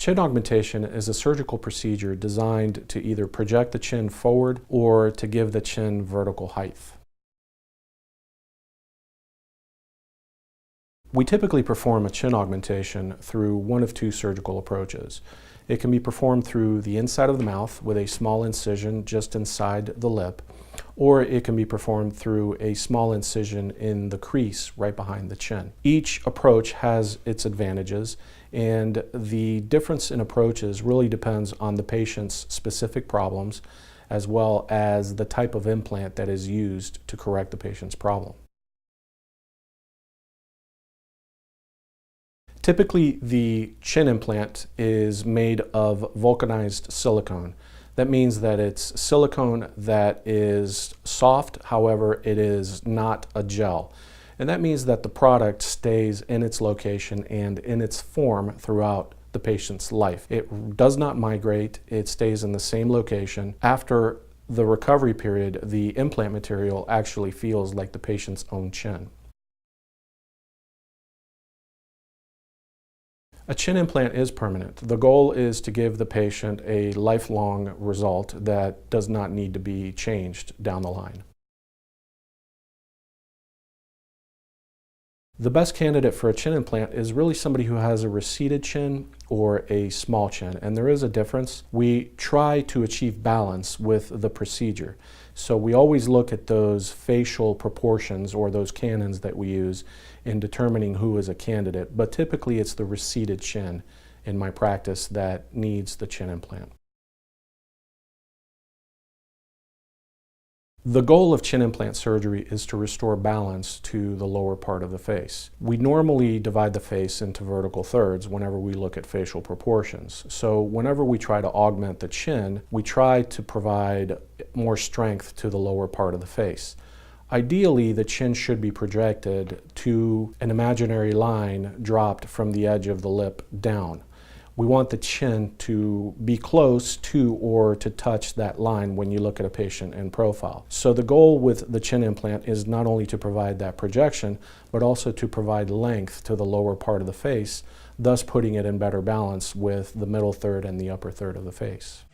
Chin augmentation is a surgical procedure designed to either project the chin forward or to give the chin vertical height. We typically perform a chin augmentation through one of two surgical approaches. It can be performed through the inside of the mouth with a small incision just inside the lip, or it can be performed through a small incision in the crease right behind the chin. Each approach has its advantages, and the difference in approaches really depends on the patient's specific problems as well as the type of implant that is used to correct the patient's problem. Typically, the chin implant is made of vulcanized silicone. That means that it's silicone that is soft, however, it is not a gel. And that means that the product stays in its location and in its form throughout the patient's life. It does not migrate, it stays in the same location. After the recovery period, the implant material actually feels like the patient's own chin. A chin implant is permanent. The goal is to give the patient a lifelong result that does not need to be changed down the line. The best candidate for a chin implant is really somebody who has a receded chin or a small chin, and there is a difference. We try to achieve balance with the procedure. So we always look at those facial proportions or those canons that we use in determining who is a candidate, but typically it's the receded chin in my practice that needs the chin implant. The goal of chin implant surgery is to restore balance to the lower part of the face. We normally divide the face into vertical thirds whenever we look at facial proportions. So whenever we try to augment the chin, we try to provide more strength to the lower part of the face. Ideally, the chin should be projected to an imaginary line dropped from the edge of the lip down. We want the chin to be close to or to touch that line when you look at a patient in profile. So the goal with the chin implant is not only to provide that projection, but also to provide length to the lower part of the face, thus putting it in better balance with the middle third and the upper third of the face.